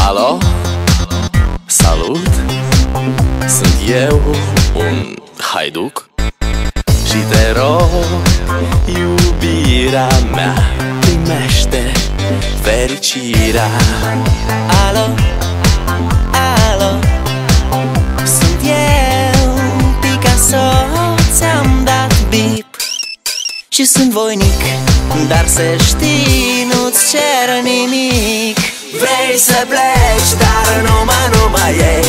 Alo? Salut! Sunt eu, un haiduc, și te rog, iubirea mea, primește fericirea. Alo? Alo? Sunt eu, Picasso, ți-am dat bip și sunt voinic, dar să știi, nu-ți cer nimic. Vrei să pleci, dar numai ei,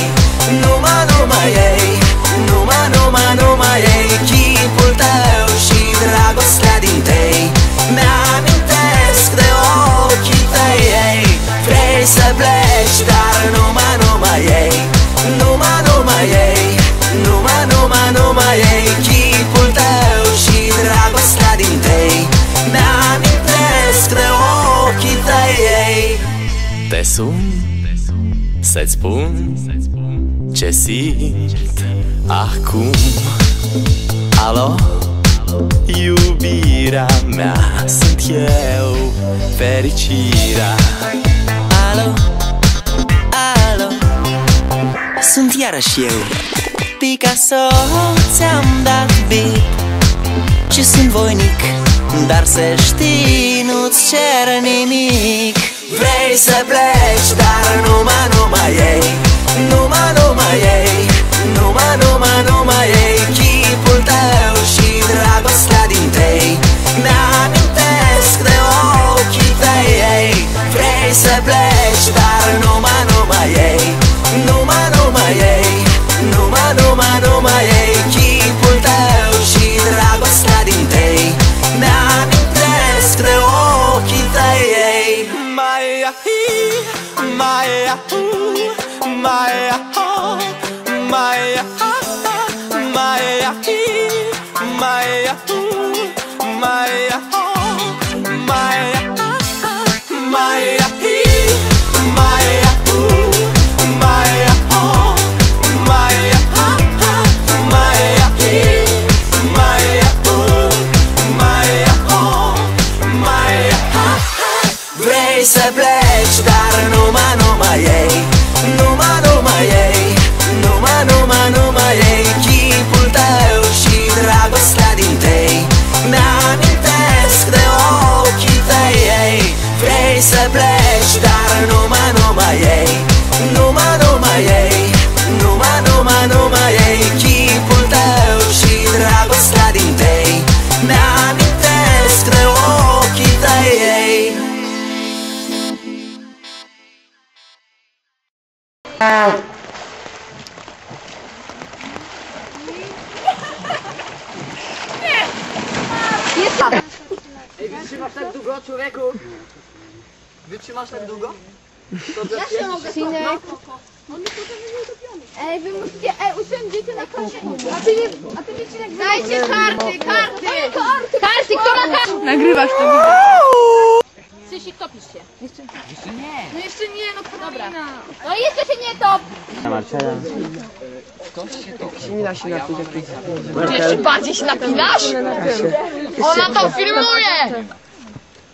numai ei, numai ei, chipul tău și dragostea din tei mi-amintesc de ochii tăi, ei. Vrei să pleci, dar numai ei, numai ei, numai ei, chipul tău și dragostea din tei mi-amintesc de ochii tăi, ei. Te sun să-ți spun ce simt acum. Alo? Iubirea mea, sunt eu, fericirea. Alo? Alo? Sunt iarăși eu, Picasso, ți-am dat bip și sunt voinic, dar să știi, nu-ți cer nimic. Vrei să pleci, dar numai ei, numai ei, numai ei, chipul tău și dragostea din tei mi-amintesc de ochii tăi, ei. Vrei să pleci, dar numai ei, numai ei, numai ei, chipul tău și dragostea din tei mi-amintesc de ochii tăi, ei. Vrei să pleci, dar numai ei, numai ei, numai ei, chipul tău și dragostea din tei mi-amintesc de ochii tăi, ei. Vrei să pleci, dar numai ei, numai ei, numai ei, chipul tău și dragostea din tei mi-amintesc de ochii tăi, ei. Ej, wytrzymasz tak długo, człowieku? Wytrzymasz tak długo? To Ja się mogę synek. On jest utopiony. Ej, wy musicie, usiądziecie na kosie. A ty wiecie jak... Dajcie karty! Karty, która karta? Nagrywasz to, widzę. Krzysiek, topisz się. Jeszcze nie. No jeszcze nie, no dobra. No jeszcze się nie top! Marcela. Nie da się napić jakiś... Ty jeszcze bardziej się napinasz? Ona to filmuje!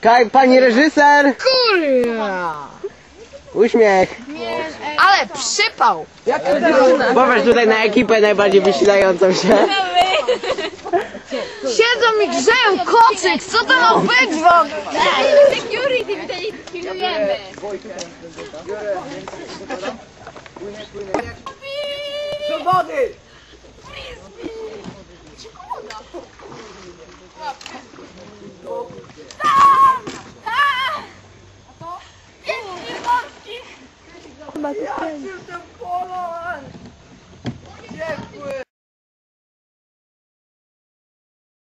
Kaj, pani reżyser! Kurwa! Uśmiech! Ale przypał! Popatrz tutaj na ekipę najbardziej wysilającą się. Siedzą i grzeją kocyk! Co to ma być w ogóle? Security, my tutaj pilnujemy! Do wody!